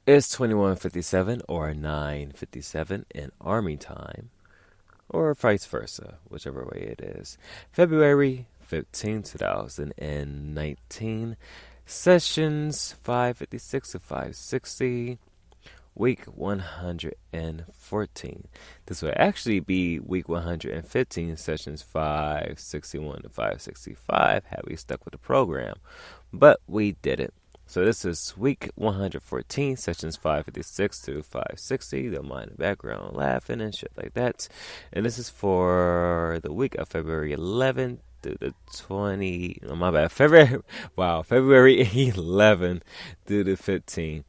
It's 21:57 or 9:57 in Army time, or vice versa, whichever way it is. February 15, 2019, sessions 556 to 560, week 114. This would actually be week 115, sessions 561 to 565, had we stuck with the program. But we did it. So this is week 114, sessions 556 to 560. Don't mind the background laughing and shit like that. And this is for the week of February 11th through the 20. Oh, my bad. February 11th through the 15th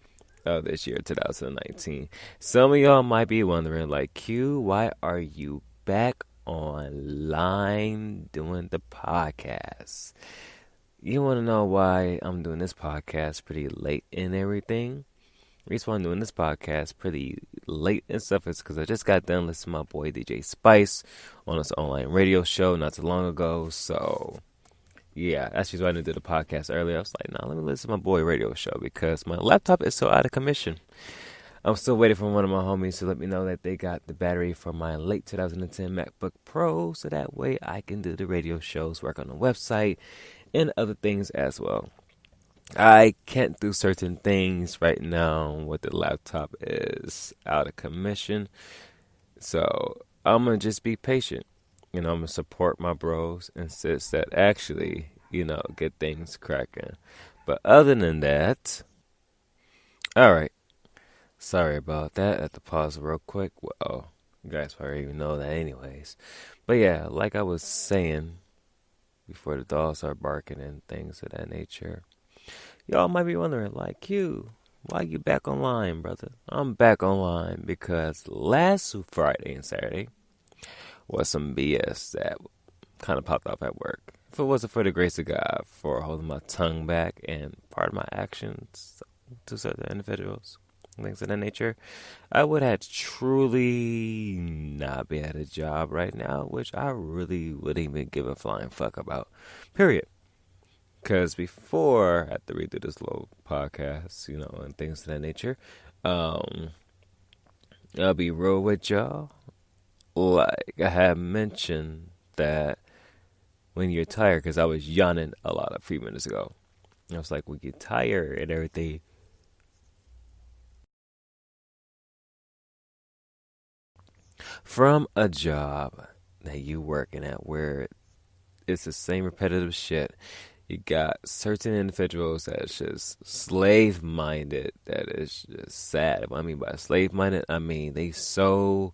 of this year, 2019. Some of y'all might be wondering, like, Q, why are you back online doing the podcast? You want to know why I'm doing this podcast pretty late and everything? The reason why I'm doing this podcast pretty late and stuff is because I just got done listening to my boy DJ Spice on his online radio show not too long ago. So, yeah, that's just why I didn't do the podcast earlier. I was like, nah, let me listen to my boy radio show because my laptop is so out of commission. I'm still waiting for one of my homies to let me know that they got the battery for my late 2010 MacBook Pro so that way I can do the radio shows, work on the website, and other things as well. I can't do certain things right now with the laptop is out of commission. So I'm going to just be patient. I'm going to support my bros and sis that actually, get things cracking. But other than that, all right. Sorry about that. I have to pause real quick. Well, you guys probably even know that anyways. But yeah, like I was saying before the dogs start barking and things of that nature. Y'all might be wondering, like, Q, why you back online, brother? I'm back online because last Friday and Saturday was some BS that kind of popped off at work. If it wasn't for the grace of God for holding my tongue back and part of my actions to certain individuals, things of that nature, I would have truly not been at a job right now, which I really wouldn't even give a flying fuck about. Period. Because before I had to redo this little podcast, and things of that nature, um, I'll be real with y'all. Like I had mentioned that when you're tired, because I was yawning a lot a few minutes ago. I was like, when you get tired and everything from a job that you working at where it's the same repetitive shit. You got certain individuals that's just slave minded. That is just sad. What I mean by slave minded, I mean they so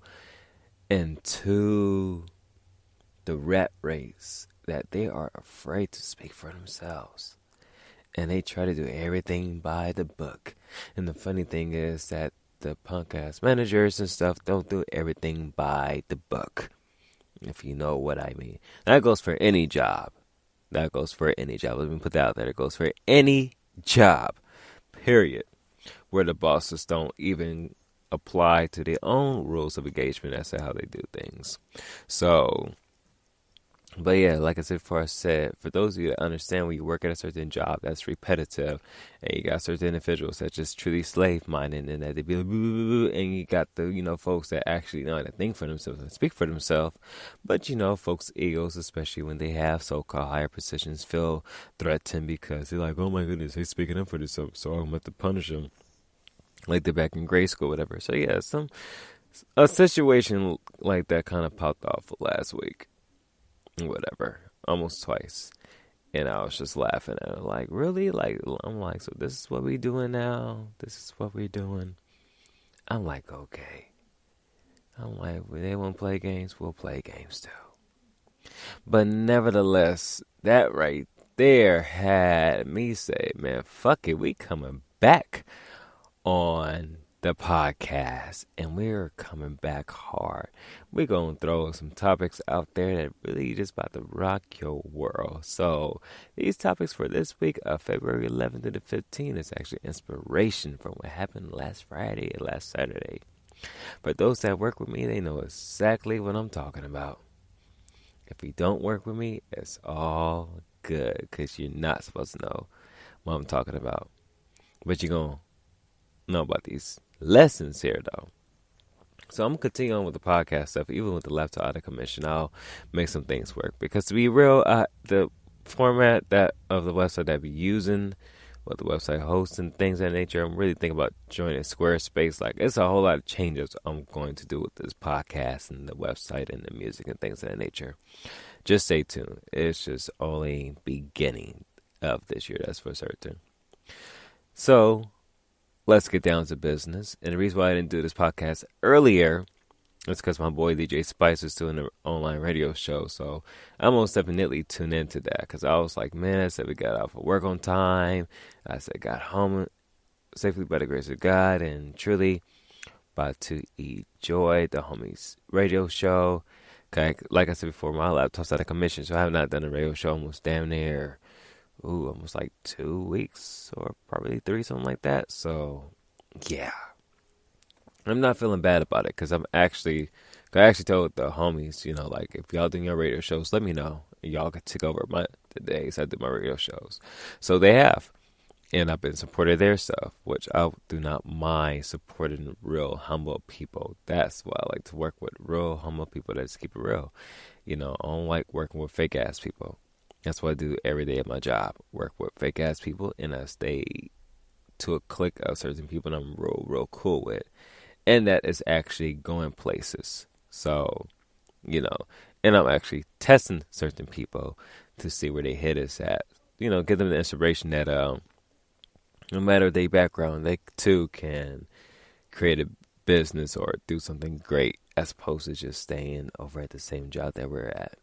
into the rat race that they are afraid to speak for themselves. And they try to do everything by the book. And the funny thing is that the punk ass managers and stuff don't do everything by the book. If you know what I mean. That goes for any job. That goes for any job. Let me put that out there. It goes for any job. Period. Where the bosses don't even apply to their own rules of engagement as to how they do things. So, but yeah, like I said before, I said, for those of you that understand when you work at a certain job that's repetitive, and you got certain individuals that just truly slave minded and that they be like, boo, boo, boo, and you got the, folks that actually know how to think for themselves and speak for themselves, but folks' egos, especially when they have so called higher positions, feel threatened because they're like, oh my goodness, he's speaking up for themselves, so I'm going to have to punish him. Like they're back in grade school, whatever. So yeah, a situation like that kind of popped off last week. Whatever, almost twice. And I was just laughing at it, like, really? Like, I'm like, so this is what we doing now? This is what we doing? I'm like, okay. I'm like, when they want to play games, we'll play games too. But nevertheless, that right there had me say, man, fuck it, we coming back on the podcast, and we're coming back hard. We're gonna throw some topics out there that really just about to rock your world. So these topics for this week of February 11th to the 15th is actually inspiration from what happened last Friday and last Saturday. For those that work with me, they know exactly what I'm talking about. If you don't work with me, it's all good because you're not supposed to know what I'm talking about. But you're gonna know about these lessons here, though. So I'm gonna continue on with the podcast stuff, even with the laptop out of commission. I'll make some things work because to be real, the format that of the website that I be using, with the website hosts and things of that nature, I'm really thinking about joining Squarespace. Like, it's a whole lot of changes I'm going to do with this podcast and the website and the music and things of that nature. Just stay tuned. It's just only beginning of this year, that's for certain. So let's get down to business. And the reason why I didn't do this podcast earlier is because my boy DJ Spice is doing an online radio show. So I most definitely tuned into that because I was like, man, I said we got out for work on time. I said got home safely by the grace of God, and truly about to enjoy the homies radio show. Like I said before, my laptop's out of commission, so I have not done a radio show almost damn near, almost like 2 weeks or probably 3, something like that. So, yeah. I'm not feeling bad about it because I actually told the homies, like if y'all doing your radio shows, let me know. Y'all can take over the days I do my radio shows. So they have. And I've been supporting their stuff, which I do not mind supporting real, humble people. That's why I like to work with real, humble people that just keep it real. I don't like working with fake-ass people. That's what I do every day at my job. Work with fake-ass people, and I stay to a clique of certain people that I'm real, real cool with. And that is actually going places. So, and I'm actually testing certain people to see where they hit us at. Give them the inspiration that, no matter their background, they too can create a business or do something great as opposed to just staying over at the same job that we're at.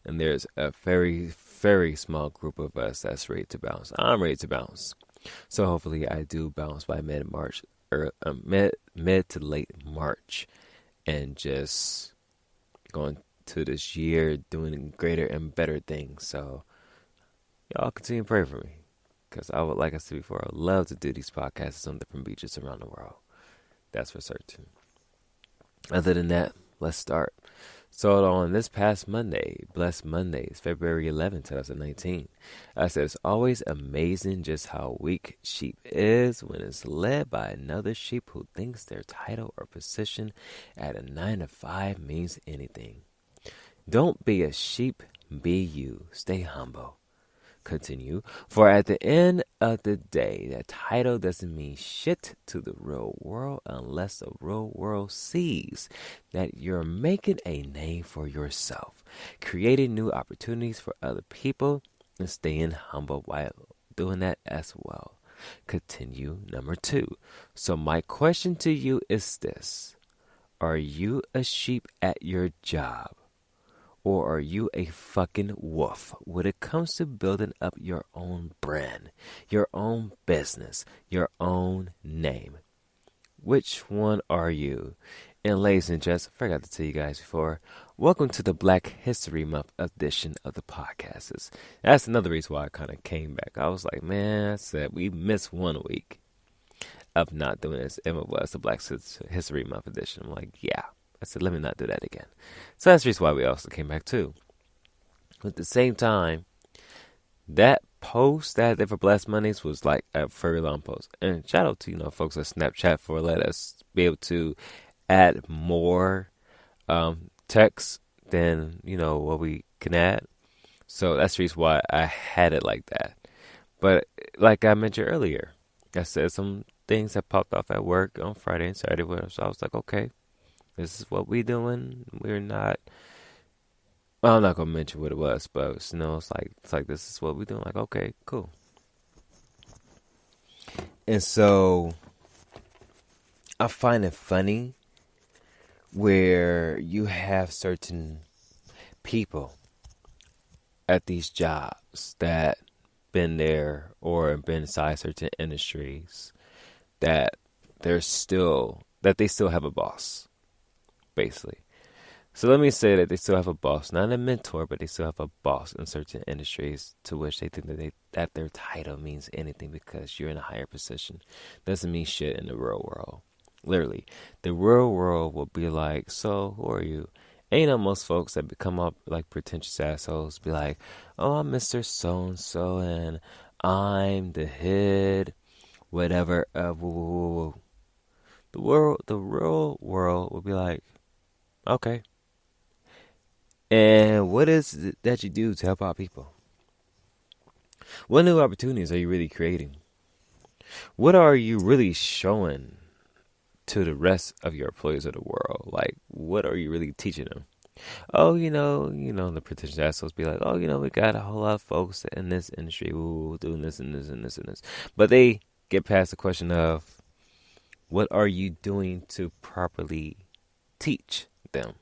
And there's a very, very small group of us that's ready to bounce. I'm ready to bounce. So hopefully I do bounce by mid-March, or mid to late March, and just going to this year doing greater and better things. So y'all continue to pray for me. Because I would, like I said before, I would love to do these podcasts on different beaches around the world. That's for certain. Other than that, let's start. So on this past Monday, Blessed Mondays, February 11, 2019, I said it's always amazing just how weak sheep is when it's led by another sheep who thinks their title or position at a 9 to 5 means anything. Don't be a sheep, be you. Stay humble. Continue. For at the end of the day, that title doesn't mean shit to the real world unless the real world sees that you're making a name for yourself, creating new opportunities for other people, and staying humble while doing that as well. Continue. Number 2. So my question to you is this. Are you a sheep at your job? Or are you a fucking wolf when it comes to building up your own brand, your own business, your own name? Which one are you? And ladies and gents, I forgot to tell you guys before, welcome to the Black History Month edition of the podcast. That's another reason why I kind of came back. I was like, man, I said we missed 1 week of not doing this, and it was the Black History Month edition. I'm like, yeah. I said, let me not do that again. So that's the reason why we also came back too. At the same time, that post that I did for Blessed Mondays was like a very long post. And shout out to, folks at Snapchat for letting us be able to add more text than, what we can add. So that's the reason why I had it like that. But like I mentioned earlier, I said some things that popped off at work on Friday and Saturday. So I was like, okay. This is what we doing. We're not. Well, I'm not gonna mention what it was, but it's like this is what we doing. Like, okay, cool. And so I find it funny where you have certain people at these jobs that been there or been inside certain industries that they still have a boss. Basically. So let me say that they still have a boss, not a mentor, but they still have a boss in certain industries to which they think that their title means anything because you're in a higher position. Doesn't mean shit in the real world. Literally. The real world will be like, so who are you? And most folks that become up like pretentious assholes be like, oh, I'm Mr. So-and-so and I'm the head, whatever, woo. The real world will be like, okay. And what is it that you do to help out people? What new opportunities are you really creating? What are you really showing to the rest of your employees of the world? Like, what are you really teaching them? Oh, the pretentious assholes be like, oh, we got a whole lot of folks in this industry who doing this and this and this and this. But they get past the question of what are you doing to properly teach them?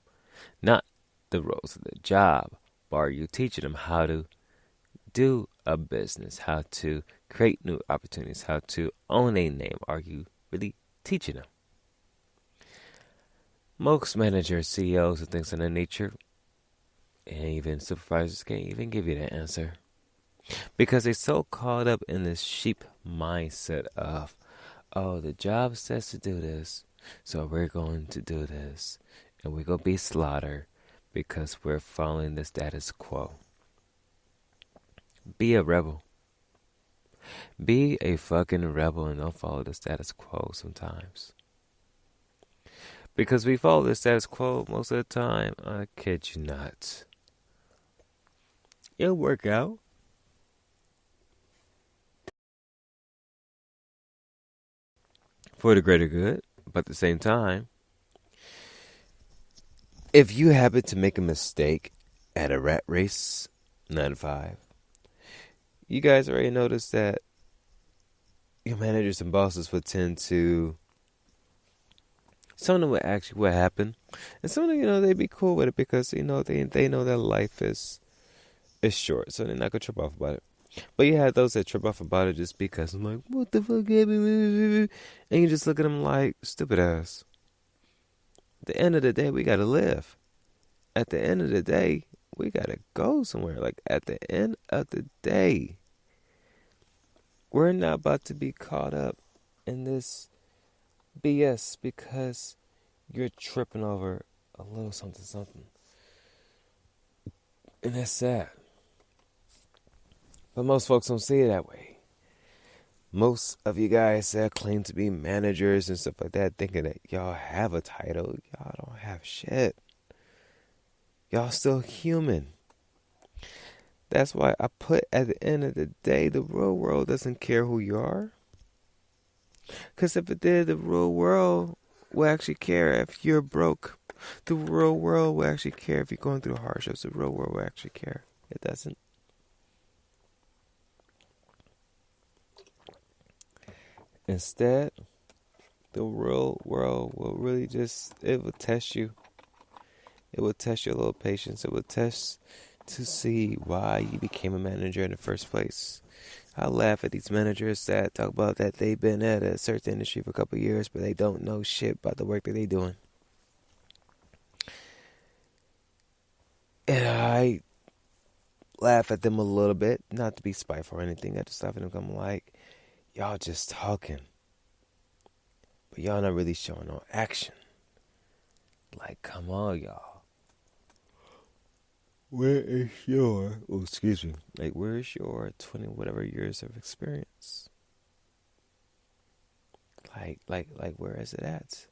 Not the roles of the job, but are you teaching them how to do a business, how to create new opportunities, how to own a name? Are you really teaching them? Most managers, CEOs, and things of that nature, and even supervisors can't even give you that answer. Because they're so caught up in this sheep mindset of, oh, the job says to do this, so we're going to do this. And we're going to be slaughtered because we're following the status quo. Be a rebel. Be a fucking rebel and don't follow the status quo sometimes. Because we follow the status quo most of the time, I kid you not. It'll work out. For the greater good. But at the same time, if you happen to make a mistake at a rat race, 9 to 5, you guys already noticed that your managers and bosses would tend to, some of them would actually what happened, and some of them, they'd be cool with it because they know that life is short, so they're not gonna trip off about it. But you have those that trip off about it just because I'm like, what the fuck happened? And you just look at them like stupid ass. At the end of the day, we gotta live. At the end of the day, we gotta go somewhere. Like at the end of the day, we're not about to be caught up in this BS because you're tripping over a little something. And that's sad. But most folks don't see it that way. Most of you guys that claim to be managers and stuff like that, thinking that y'all have a title, y'all don't have shit. Y'all still human. That's why I put at the end of the day, the real world doesn't care who you are. Because if it did, the real world will actually care if you're broke. The real world will actually care if you're going through hardships. The real world will actually care. It doesn't. Instead, the real world will really it will test you. It will test your little patience. It will test to see why you became a manager in the first place. I laugh at these managers that talk about that they've been at a certain industry for a couple of years, but they don't know shit about the work that they're doing. And I laugh at them a little bit, not to be spiteful or anything. I just laugh at them. I'm like, y'all just talking, but y'all not really showing no action. Like, come on, y'all. Where is your, where is your 20 whatever years of experience? Like, where is it at?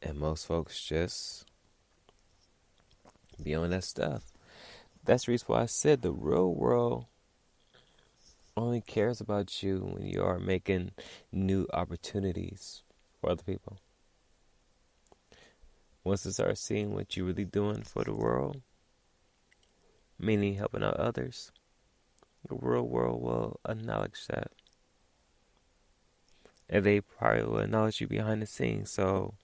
And most folks just be on that stuff. That's the reason why I said the real world only cares about you when you are making new opportunities for other people. Once they start seeing what you're really doing for the world, meaning helping out others, the real world will acknowledge that. And they probably will acknowledge you behind the scenes, so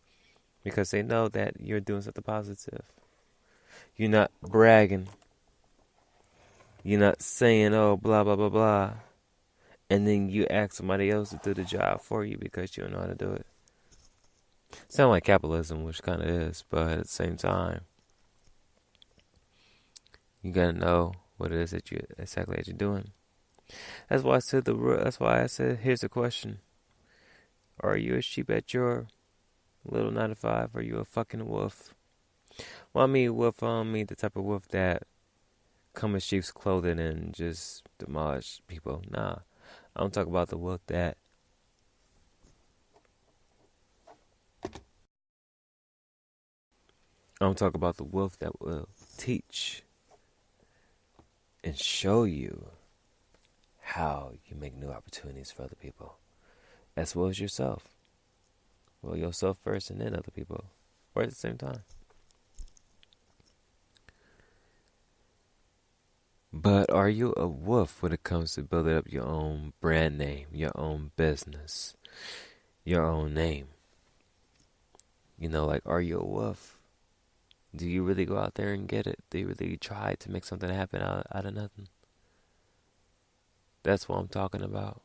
because they know that you're doing something positive. You're not bragging. You're not saying, oh, blah, blah, blah, blah. And then you ask somebody else to do the job for you because you don't know how to do it. Sound like capitalism, which kind of is, but at the same time, you gotta know what it is that you're doing. That's why I said, here's the question: are you a sheep at your little 9 to 5? Or are you a fucking wolf? Well, I mean wolf. I don't mean the type of wolf that come in sheep's clothing and just demolish people. Nah, I don't talk about the wolf that I'm talking about the wolf that will teach and show you how you make new opportunities for other people, as well as yourself. Well, yourself first and then other people, or at the same time. But are you a wolf when it comes to building up your own brand name, your own business, your own name? Like, are you a wolf? Do you really go out there and get it? Do you really try to make something happen out of nothing? That's what I'm talking about.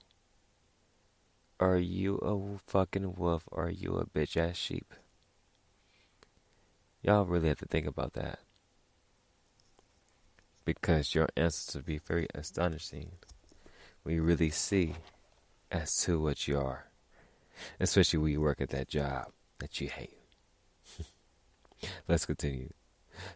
Are you a fucking wolf or are you a bitch ass sheep? Y'all really have to think about that. Because your answers will be very astonishing when you really see as to what you are. Especially when you work at that job that you hate. Let's continue.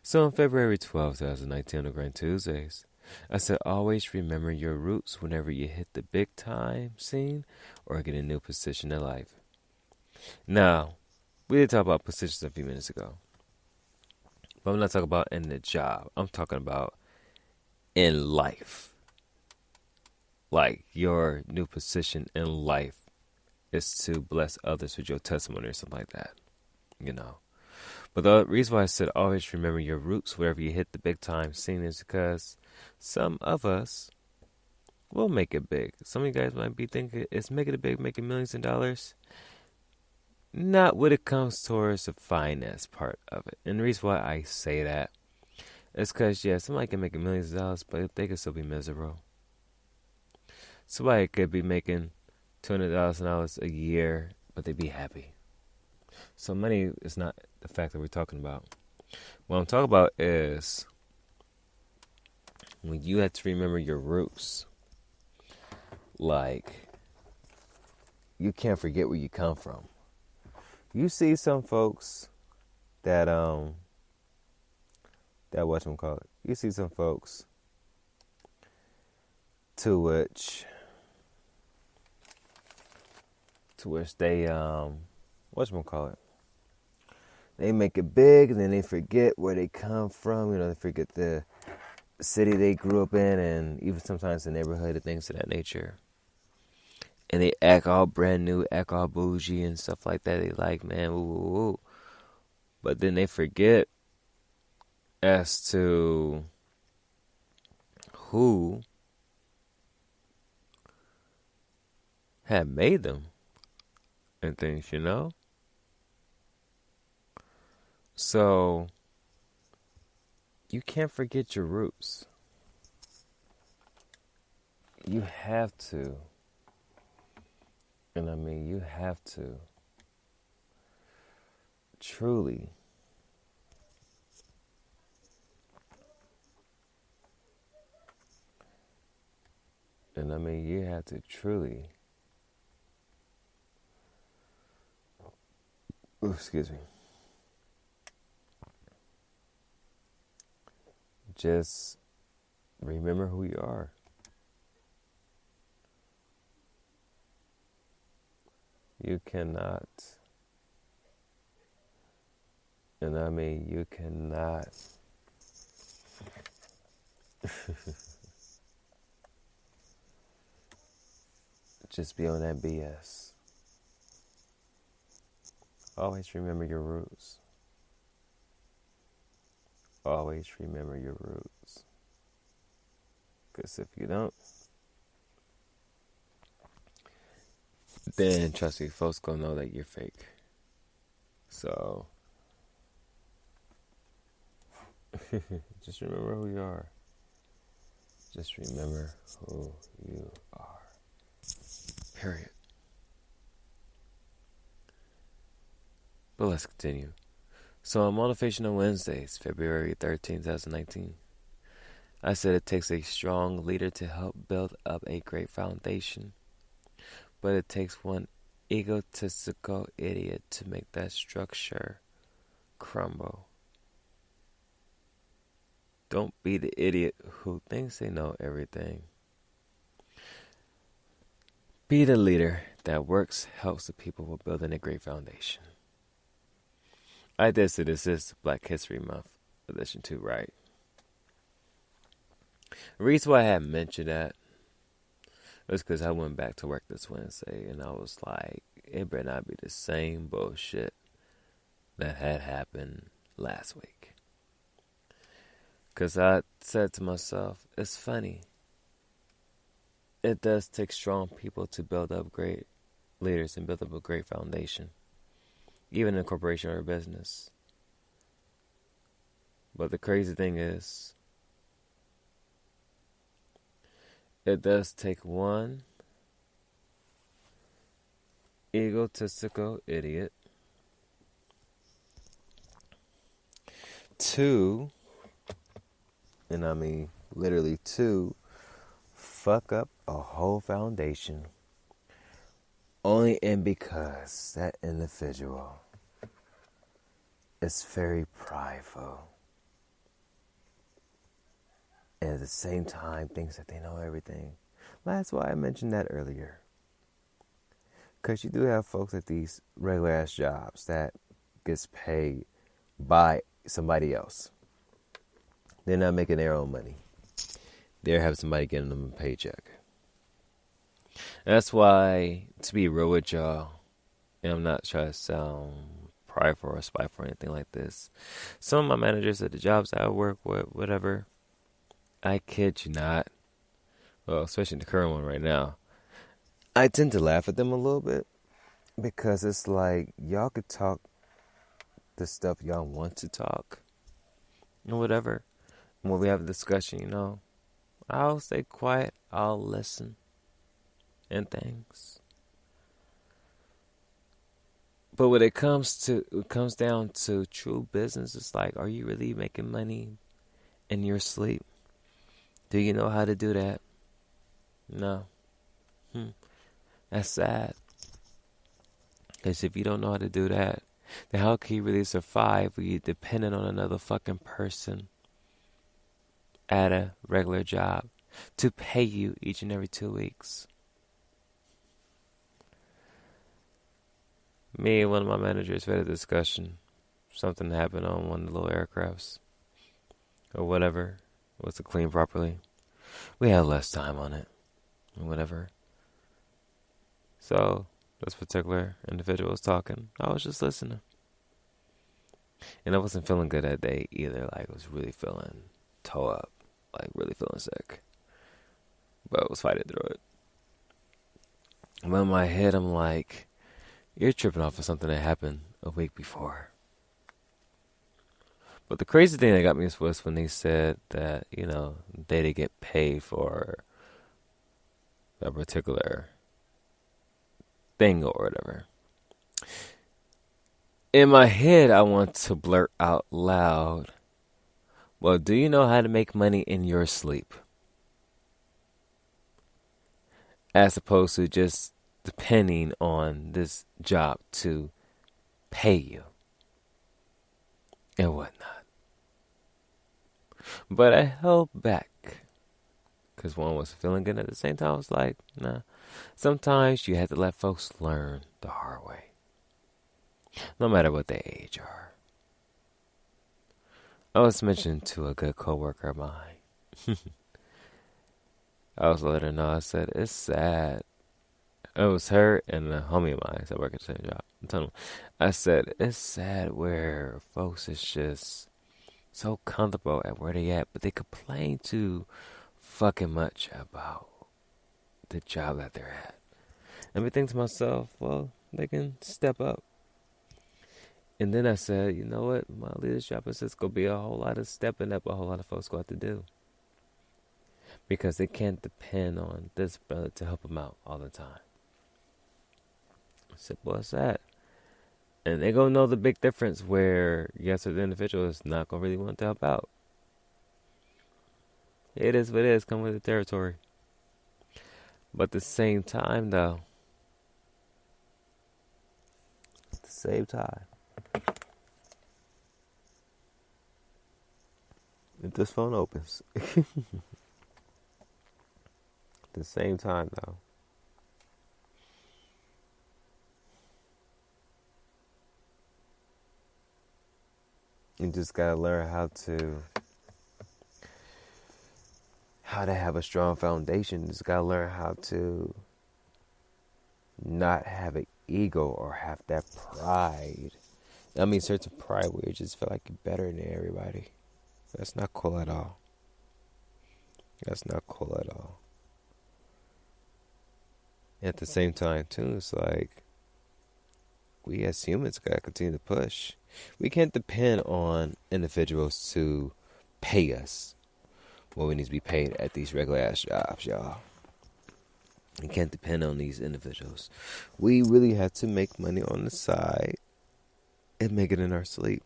So on February 12, 2019, on Grand Tuesdays, I said always remember your roots whenever you hit the big time scene or get a new position in life. Now, we did talk about positions a few minutes ago. But I'm not talking about in the job. I'm talking about in life. Like your new position in life is to bless others with your testimony or something like that. But the reason why I said always remember your roots wherever you hit the big time scene is because some of us will make it big. Some of you guys might be thinking it's making it big, making millions of dollars. Not when it comes towards the finance part of it. And the reason why I say that is because, somebody can make millions of dollars, but they could still be miserable. Somebody could be making $200,000 a year, but they'd be happy. So money is not the fact that we're talking about. What I'm talking about is when you have to remember your roots. Like, you can't forget where you come from. You see some folks that whatchamacallit. You see some folks to which they whatchamacallit. They make it big and then they forget where they come from. They forget the city they grew up in and even sometimes the neighborhood and things of that nature. And they act all brand new, act all bougie and stuff like that. They like, man, ooh. But then they forget as to who had made them and things, So, you can't forget your roots. You have to. And you have to truly you have to truly excuse me. Just remember who you are. You cannot. You cannot. Just be on that BS. Always remember your roots. Always remember your roots. Because if you don't, then trust me, folks gonna know that you're fake. So, just remember who you are. Just remember who you are. Period. But let's continue. So on Motivational Wednesdays, February 13, 2019, I said it takes a strong leader to help build up a great foundation. But it takes one egotistical idiot to make that structure crumble. Don't be the idiot who thinks they know everything. Be the leader that works, helps the people with building a great foundation. I did say this is Black History Month edition too, right? The reason why I had mentioned that was because I went back to work this Wednesday and I was like, it better not be the same bullshit that had happened last week. Because I said to myself, it's funny. It does take strong people to build up great leaders and build up a great foundation, even in a corporation or a business. But the crazy thing is, it does take one egotistical idiot, two, and I mean literally two, fuck up a whole foundation only and because that individual is very prideful and at the same time thinks that they know everything. That's why I mentioned that earlier. Because you do have folks at these regular ass jobs that gets paid by somebody else. They're not making their own money. They're having somebody getting them a paycheck. And that's why, to be real with y'all, and I'm not trying to sound prideful or spiteful or anything like this, some of my managers at the jobs that I work with, whatever, I kid you not, well, especially the current one right now, I tend to laugh at them a little bit because it's like y'all could talk the stuff y'all want to talk or whatever. And when we have a discussion, I'll stay quiet, I'll listen and things. But when it comes down to true business, it's like, are you really making money in your sleep? Do you know how to do that? No. That's sad. Because if you don't know how to do that, then how can you really survive when you're dependent on another fucking person at a regular job to pay you each and every 2 weeks? Me and one of my managers had a discussion. Something happened on one of the little aircrafts or whatever. It wasn't cleaned properly. We had less time on it or whatever. So this particular individual was talking. I was just listening. And I wasn't feeling good that day either. Like, I was really feeling toe up. Like, really feeling sick. But I was fighting through it. And in my head, I'm like, you're tripping off of something that happened a week before. But the crazy thing that got me was when they said that, they didn't get paid for a particular thing or whatever. In my head, I want to blurt out loud, well, do you know how to make money in your sleep? As opposed to just depending on this job to pay you and whatnot. But I held back because one was feeling good at the same time. I was like, nah. Sometimes you have to let folks learn the hard way, no matter what their age are. I was mentioning to a good coworker of mine. I was letting her know. I said, it's sad. It was her and a homie of mine that work at the same job. I'm telling them. I said, it's sad where folks is just so comfortable at where they at, but they complain too fucking much about the job that they're at. And I think to myself, well, they can step up. And then I said, you know what? My leadership is just going to be a whole lot of stepping up, a whole lot of folks going to have to do. Because they can't depend on this brother to help them out all the time. I said, what's that? And they're going to know the big difference where, yes, the individual is not going to really want to help out. It is what it is, come with the territory. But at the same time, though, if this phone opens, at the same time, though, You just gotta learn how to have a strong foundation. You just gotta learn how to not have an ego or have that pride. I mean, certain pride where you just feel like you're better than everybody. That's not cool at all. That's not cool at all. At the same time, too, it's like we as humans gotta continue to push. We can't depend on individuals to pay us what we need to be paid at these regular ass jobs, y'all. We can't depend on these individuals. We really have to make money on the side and make it in our sleep.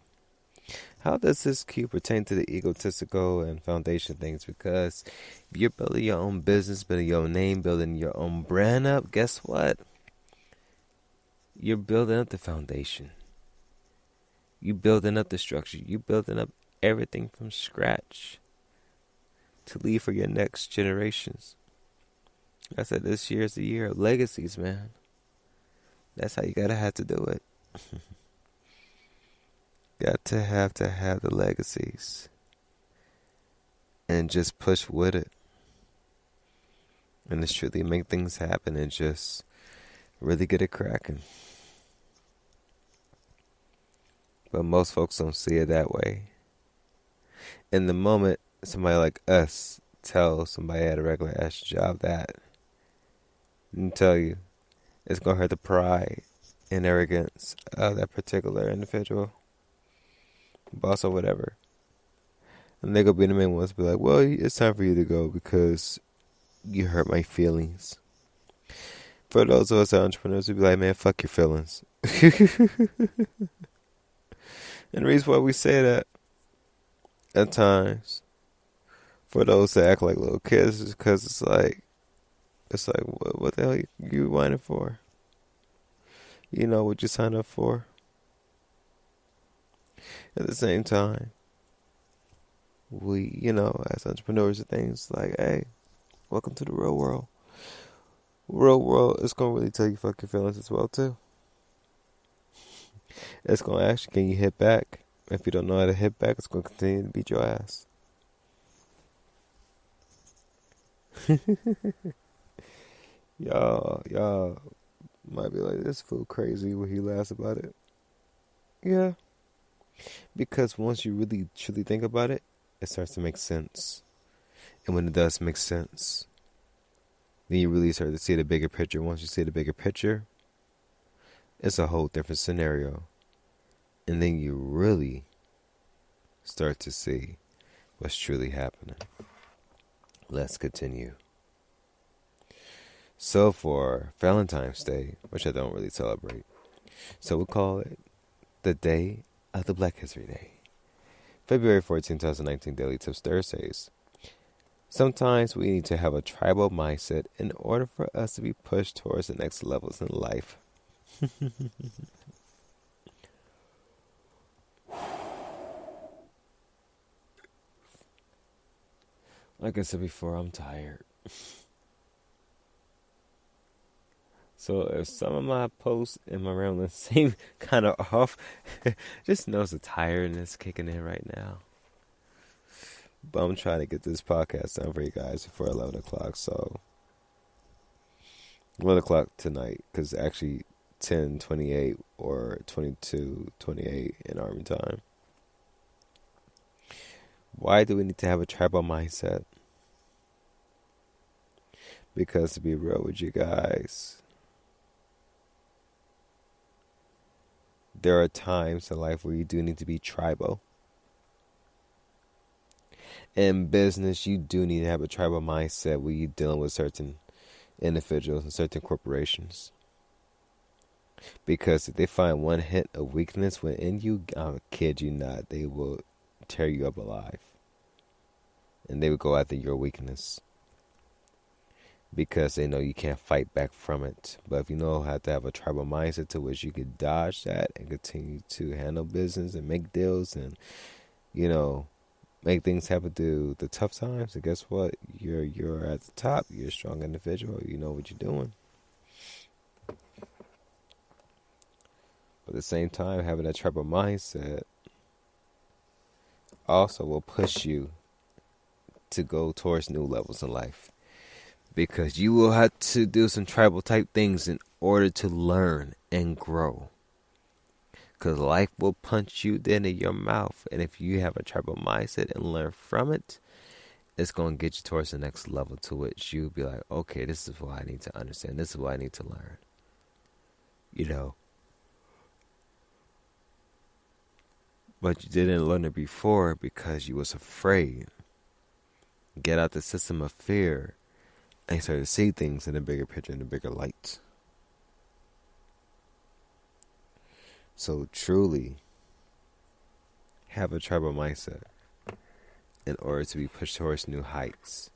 How does this cue pertain to the egotistical and foundation things? Because if you're building your own business, building your own name, building your own brand up, guess what? You're building up the foundation. You're building up the structure. You're building up everything from scratch to leave for your next generations. I said this year's the year of legacies, man. That's how you gotta have to do it. Got to have the legacies. And just push with it. And just truly make things happen and just really get it cracking. But most folks don't see it that way. In the moment somebody like us tell somebody at a regular ass job that, and tell you, it's gonna hurt the pride and arrogance of that particular individual, boss or whatever. And they gonna be the main ones to be like, well, it's time for you to go because you hurt my feelings. For those of us that are entrepreneurs, we be like, man, fuck your feelings. And the reason why we say that at times, for those that act like little kids, is because it's like, what the hell you whining for? You know what you signed up for. At the same time, we, as entrepreneurs and things, like, hey, welcome to the real world. Real world is going to really tell you fuck your feelings as well, too. It's going to ask you, can you hit back? If you don't know how to hit back, it's going to continue to beat your ass. Y'all might be like, this fool crazy when he laughs about it. Yeah. Because once you really truly think about it, it starts to make sense. And when it does make sense, then you really start to see the bigger picture. Once you see the bigger picture, it's a whole different scenario. And then you really start to see what's truly happening. Let's continue. So for Valentine's Day, which I don't really celebrate, so we'll call it the day of the Black History Day. February 14, 2019, Daily Tips Thursdays. Sometimes we need to have a tribal mindset in order for us to be pushed towards the next levels in life. Like I said before, I'm tired. So if some of my posts and my ramblings seem kind of off, just know the tiredness kicking in right now. But I'm trying to get this podcast done for you guys before 11 o'clock. So 11 o'clock tonight, because actually 10:28 or 22:28 in Army time. Why do we need to have a tribal mindset? Because to be real with you guys, there are times in life where you do need to be tribal. In business, you do need to have a tribal mindset where you're dealing with certain individuals and certain corporations. Because if they find one hint of weakness within you, I kid you not, they will tear you up alive. And they will go after your weakness. Because they know you can't fight back from it. But if you know how to have a tribal mindset to which you can dodge that and continue to handle business and make deals and, make things happen through the tough times, and guess what? You're at the top. You're a strong individual. You know what you're doing. But at the same time, having that tribal mindset also will push you to go towards new levels in life. Because you will have to do some tribal type things in order to learn and grow. Because life will punch you then in your mouth. And if you have a tribal mindset and learn from it, it's going to get you towards the next level to which you'll be like, okay, this is what I need to understand. This is what I need to learn. You know. But you didn't learn it before because you was afraid. Get out the system of fear and start to see things in a bigger picture, in a bigger light. So truly have a tribal mindset in order to be pushed towards new heights.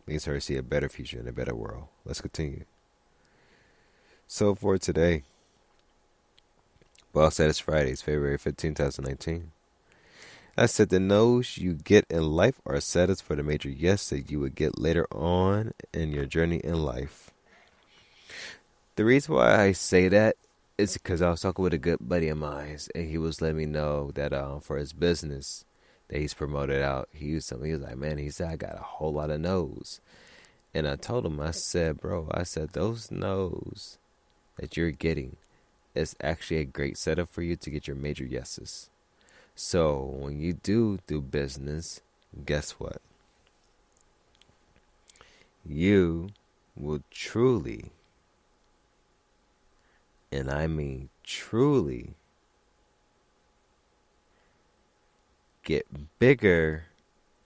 We can start to see a better future and a better world. Let's continue. So for today, Well Said Fridays, February 15, 2019. I said the no's you get in life are setups for the major yes that you would get later on in your journey in life. The reason why I say that is because I was talking with a good buddy of mine, and he was letting me know that for his business that he's promoted out, he was like, man, he said, I got a whole lot of no's. And I told him, I said, bro, those no's that you're getting is actually a great setup for you to get your major yeses. So when you do business, guess what? You will truly, and I mean truly, get bigger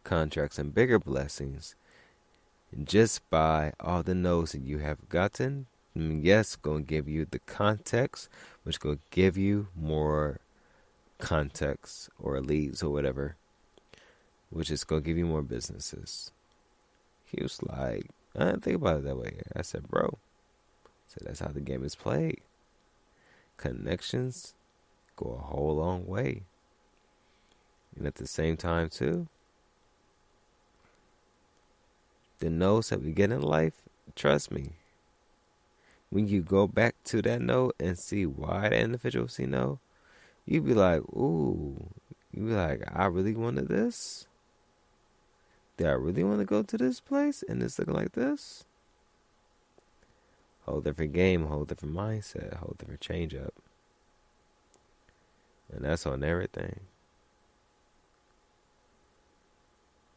contracts and bigger blessings just by all the no's that you have gotten. Yes, going to give you the context, which going to give you more context or leads or whatever, which is going to give you more businesses. He was like, I didn't think about it that way. I said, bro, that's how the game is played. Connections go a whole long way. And at the same time, too, the no's that we get in life, trust me, when you go back to that note and see why the individual see no, you be like, ooh, you be like, I really wanted this? Did I really want to go to this place and it's looking like this? Whole different game, whole different mindset, whole different change up. And that's on everything.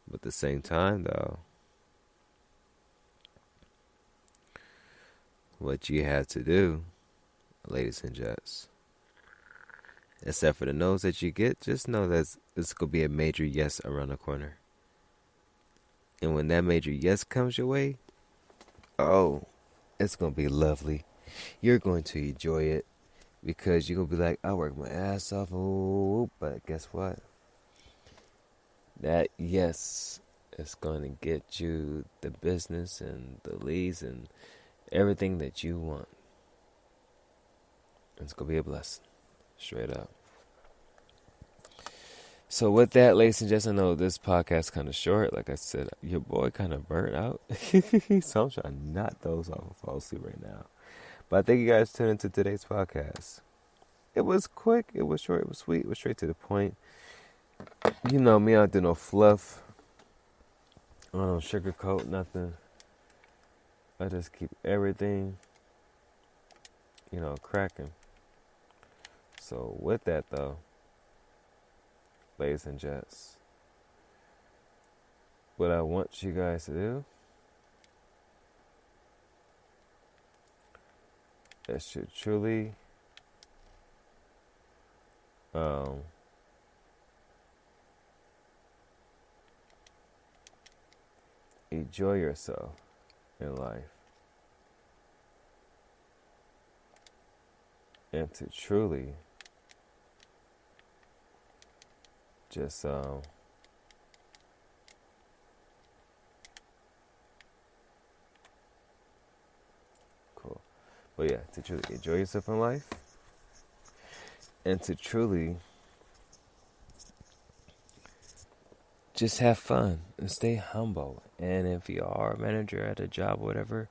But at the same time, though, what you have to do, ladies and gents, except for the no's that you get, just know that it's going to be a major yes around the corner. And when that major yes comes your way, oh, it's going to be lovely. You're going to enjoy it because you're going to be like, I worked my ass off, but guess what? That yes is going to get you the business and the leads and everything that you want. It's going to be a blessing. Straight up. So with that, ladies and gents, I know this podcast kind of short. Like I said, your boy kind of burnt out. So I'm trying to knock those off and fall asleep right now. But I thank you guys tuning into today's podcast. It was quick. It was short. It was sweet. It was straight to the point. You know me, I don't do no fluff. I don't sugarcoat nothing. I just keep everything, cracking. So with that, though, ladies and gents, what I want you guys to do is to truly enjoy yourself in life and to truly just cool. But yeah, to truly enjoy yourself in life and to truly just have fun and stay humble. And if you are a manager at a job or whatever,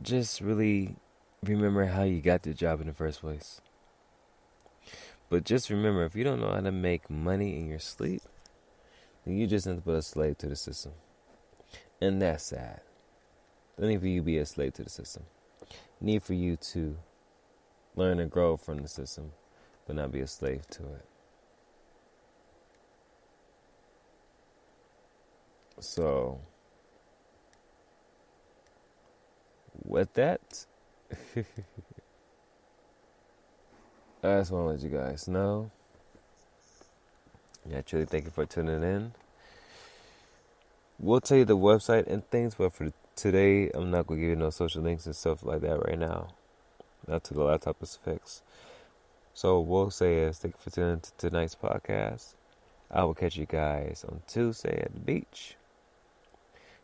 just really remember how you got the job in the first place. But just remember, if you don't know how to make money in your sleep, then you just end up a slave to the system. And that's sad. Don't need for you to be a slave to the system. Need for you to learn and grow from the system, but not be a slave to it. So, with that, I just want to let you guys know. Yeah, truly thank you for tuning in. We'll tell you the website and things, but for today, I'm not going to give you no social links and stuff like that right now. Not till the laptop is fixed. So we'll say is thank you for tuning in to tonight's podcast. I will catch you guys on Tuesday at the beach,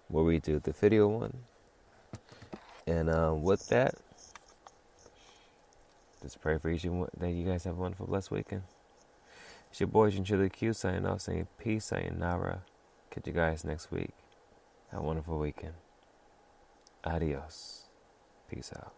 where we do the video one. And with that, just pray for each and that you guys have a wonderful, blessed weekend. It's your boy, Chinchilla Q, signing off, saying peace, saying Nara. Catch you guys next week. Have a wonderful weekend. Adios. Peace out.